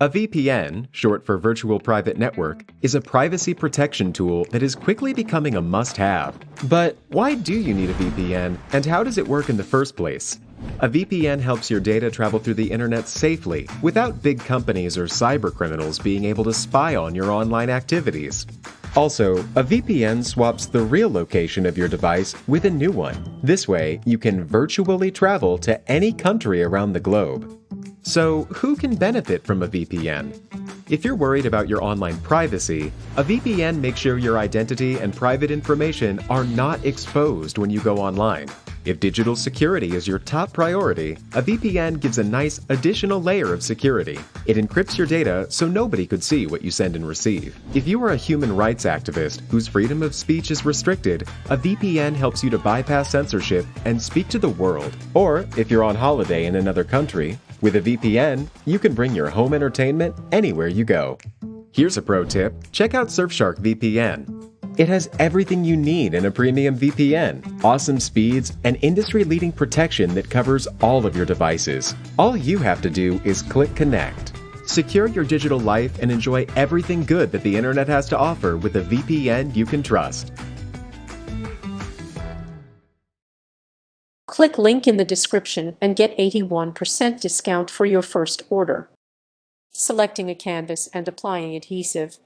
A VPN, short for Virtual Private Network, is a privacy protection tool that is quickly becoming a must-have. But why do you need a VPN, and how does it work in the first place? A VPN helps your data travel through the internet safely, without big companies or cybercriminals being able to spy on your online activities. Also, a VPN swaps the real location of your device with a new one. This way, you can virtually travel to any country around the globe. So, who can benefit from a VPN? If you're worried about your online privacy, a VPN makes sure your identity and private information are not exposed when you go online. If digital security is your top priority, a VPN gives a nice additional layer of security. It encrypts your data so nobody could see what you send and receive. If you are a human rights activist whose freedom of speech is restricted, a VPN helps you to bypass censorship and speak to the world. Or, if you're on holiday in another country, with a VPN, you can bring your home entertainment anywhere you go. Here's a pro tip: check out Surfshark VPN. It has everything you need in a premium VPN, awesome speeds, and industry-leading protection that covers all of your devices. All you have to do is click connect. Secure your digital life and enjoy everything good that the internet has to offer with a VPN you can trust. Click link in the description and get 81% discount for your first order. Selecting a canvas and applying adhesive.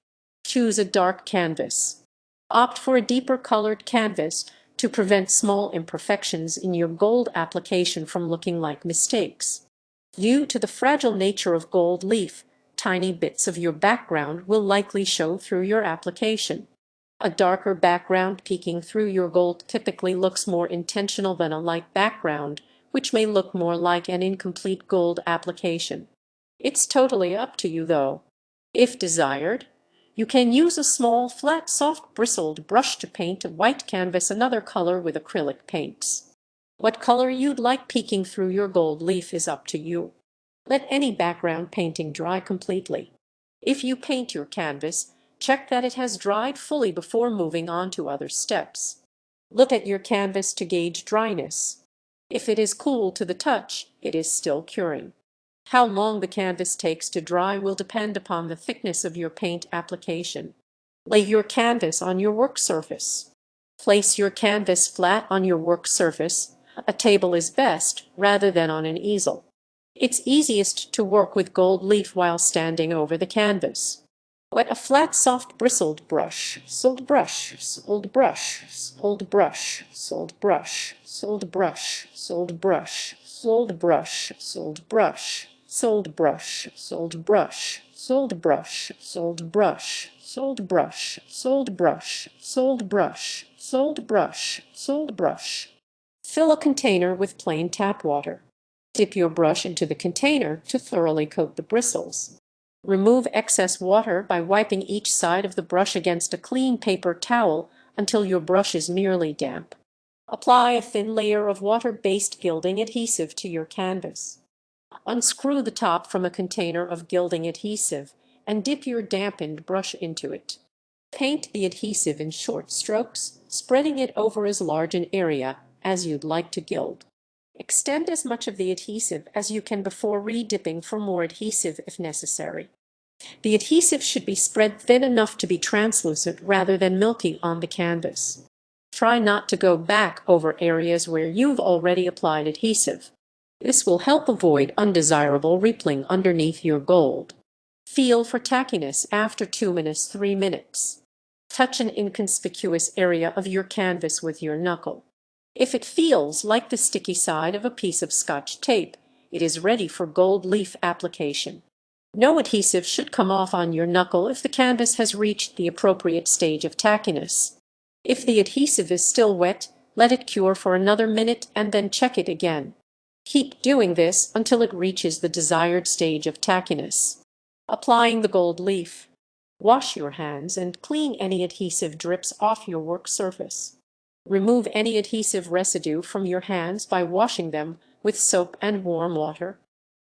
Choose a dark canvas. Opt for a deeper colored canvas to prevent small imperfections in your gold application from looking like mistakes. Due to the fragile nature of gold leaf, tiny bits of your background will likely show through your application. A darker background peeking through your gold typically looks more intentional than a light background, which may look more like an incomplete gold application. It's totally up to you though. If desired, you can use a small, flat, soft, bristled brush to paint a white canvas another color with acrylic paints. What color you'd like peeking through your gold leaf is up to you. Let any background painting dry completely. If you paint your canvas, check that it has dried fully before moving on to other steps. Look at your canvas to gauge dryness. If it is cool to the touch, it is still curing. How long the canvas takes to dry will depend upon the thickness of your paint application. Lay your canvas on your work surface. Place your canvas flat on your work surface. A table is best, rather than on an easel. It's easiest to work with gold leaf while standing over the canvas. Wet a flat, soft, bristled brush. Sold brush, sold brush, sold brush, sold brush, sold brush, sold brush, sold brush, sold brush, sold brush, sold brush, sold brush, sold brush, sold brush, sold brush, sold brush, sold brush, sold brush. Fill a container with plain tap water. Dip your brush into the container to thoroughly coat the bristles. Remove excess water by wiping each side of the brush against a clean paper towel until your brush is merely damp. Apply a thin layer of water-based gilding adhesive to your canvas. Unscrew the top from a container of gilding adhesive and dip your dampened brush into it. Paint the adhesive in short strokes, spreading it over as large an area as you'd like to gild. Extend as much of the adhesive as you can before re-dipping for more adhesive if necessary. The adhesive should be spread thin enough to be translucent rather than milky on the canvas. Try not to go back over areas where you've already applied adhesive. This will help avoid undesirable rippling underneath your gold. Feel for tackiness after 3 minutes. Touch an inconspicuous area of your canvas with your knuckle. If it feels like the sticky side of a piece of Scotch tape, it is ready for gold leaf application. No adhesive should come off on your knuckle if the canvas has reached the appropriate stage of tackiness. If the adhesive is still wet, let it cure for another minute and then check it again. Keep doing this until it reaches the desired stage of tackiness. Applying the gold leaf. Wash your hands and clean any adhesive drips off your work surface. Remove any adhesive residue from your hands by washing them with soap and warm water.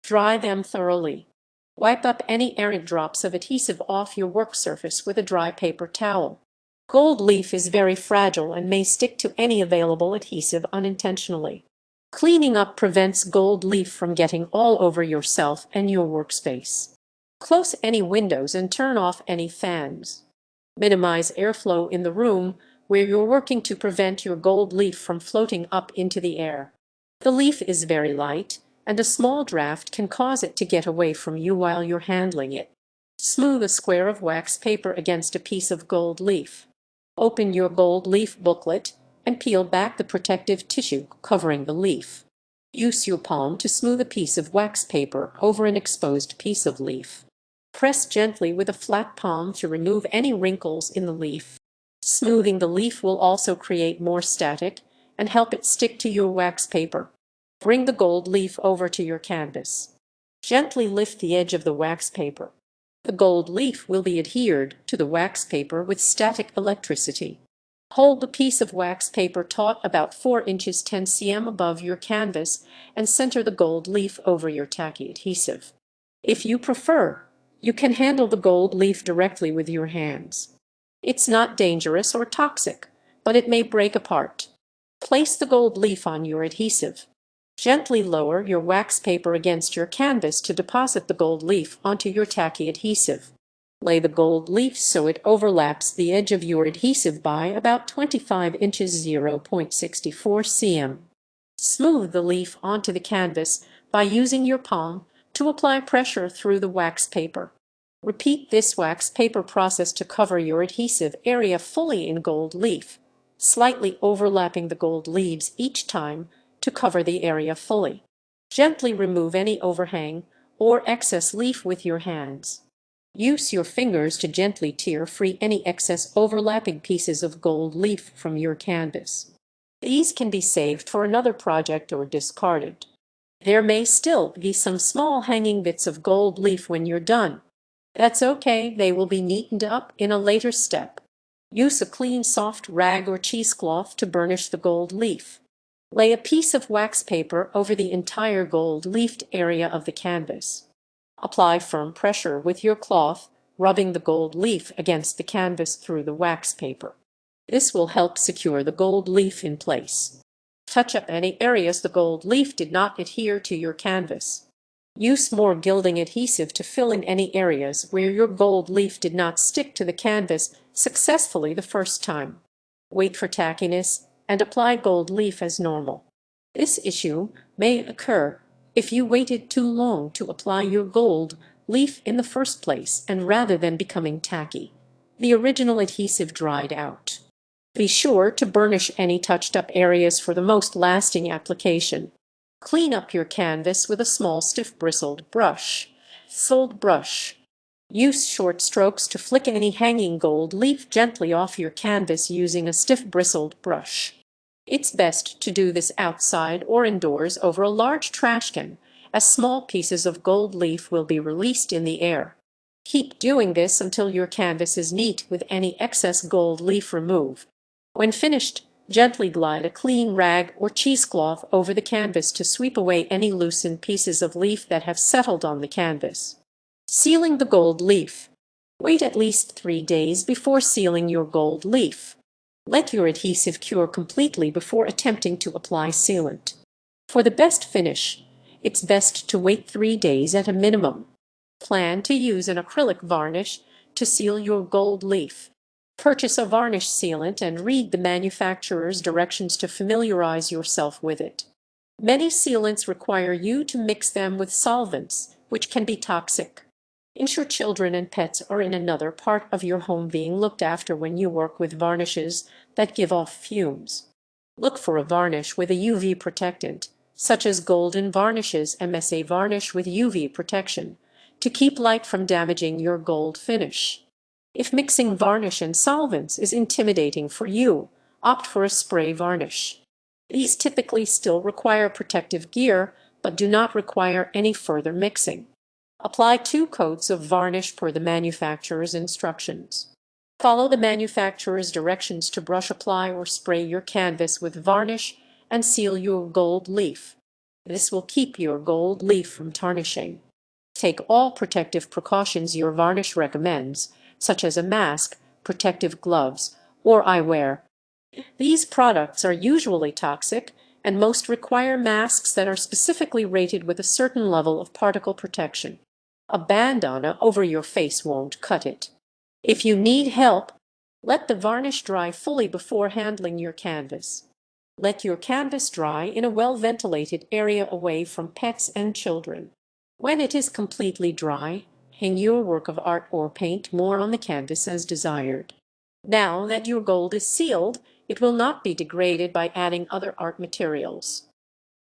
Dry them thoroughly. Wipe up any errant drops of adhesive off your work surface with a dry paper towel. Gold leaf is very fragile and may stick to any available adhesive unintentionally. Cleaning up prevents gold leaf from getting all over yourself and your workspace. Close any windows and turn off any fans. Minimize airflow in the room where you're working to prevent your gold leaf from floating up into the air. The leaf is very light, and a small draft can cause it to get away from you while you're handling it. Smooth a square of wax paper against a piece of gold leaf. Open your gold leaf booklet and peel back the protective tissue covering the leaf. Use your palm to smooth a piece of wax paper over an exposed piece of leaf. Press gently with a flat palm to remove any wrinkles in the leaf. Smoothing the leaf will also create more static and help it stick to your wax paper. Bring the gold leaf over to your canvas. Gently lift the edge of the wax paper. The gold leaf will be adhered to the wax paper with static electricity. Hold the piece of wax paper taut about 4 inches 10 cm above your canvas and center the gold leaf over your tacky adhesive. If you prefer, you can handle the gold leaf directly with your hands. It's not dangerous or toxic, but it may break apart. Place the gold leaf on your adhesive. Gently lower your wax paper against your canvas to deposit the gold leaf onto your tacky adhesive. Lay the gold leaf so it overlaps the edge of your adhesive by about 25 inches 0.64 cm. Smooth the leaf onto the canvas by using your palm to apply pressure through the wax paper. Repeat this wax paper process to cover your adhesive area fully in gold leaf, slightly overlapping the gold leaves each time to cover the area fully. Gently remove any overhang or excess leaf with your hands. Use your fingers to gently tear free any excess overlapping pieces of gold leaf from your canvas. These can be saved for another project or discarded. There may still be some small hanging bits of gold leaf when you're done. That's okay, they will be neatened up in a later step. Use a clean soft rag or cheesecloth to burnish the gold leaf. Lay a piece of wax paper over the entire gold leafed area of the canvas. Apply firm pressure with your cloth, rubbing the gold leaf against the canvas through the wax paper. This will help secure the gold leaf in place. Touch up any areas the gold leaf did not adhere to your canvas. Use more gilding adhesive to fill in any areas where your gold leaf did not stick to the canvas successfully the first time. Wait for tackiness and apply gold leaf as normal. This issue may occur if you waited too long to apply your gold leaf in the first place and rather than becoming tacky, the original adhesive dried out. Be sure to burnish any touched-up areas for the most lasting application. Clean up your canvas with a small stiff bristled brush. Fold brush. Use short strokes to flick any hanging gold leaf gently off your canvas using a stiff bristled brush. It's best to do this outside or indoors over a large trash can, as small pieces of gold leaf will be released in the air. Keep doing this until your canvas is neat with any excess gold leaf removed. When finished, gently glide a clean rag or cheesecloth over the canvas to sweep away any loosened pieces of leaf that have settled on the canvas. Sealing the gold leaf. Wait at least 3 days before sealing your gold leaf. Let your adhesive cure completely before attempting to apply sealant. For the best finish, it's best to wait 3 days at a minimum. Plan to use an acrylic varnish to seal your gold leaf. Purchase a varnish sealant and read the manufacturer's directions to familiarize yourself with it. Many sealants require you to mix them with solvents, which can be toxic. Ensure children and pets are in another part of your home being looked after when you work with varnishes that give off fumes. Look for a varnish with a UV protectant, such as Golden Varnishes MSA varnish with UV protection, to keep light from damaging your gold finish. If mixing varnish and solvents is intimidating for you, opt for a spray varnish. These typically still require protective gear, but do not require any further mixing. Apply 2 coats of varnish per the manufacturer's instructions. Follow the manufacturer's directions to brush apply or spray your canvas with varnish and seal your gold leaf. This will keep your gold leaf from tarnishing. Take all protective precautions your varnish recommends, such as a mask, protective gloves, or eyewear. These products are usually toxic, and most require masks that are specifically rated with a certain level of particle protection. A bandana over your face won't cut it. If you need help, let the varnish dry fully before handling your canvas. Let your canvas dry in a well-ventilated area away from pets and children. When it is completely dry, hang your work of art or paint more on the canvas as desired. Now that your gold is sealed, it will not be degraded by adding other art materials.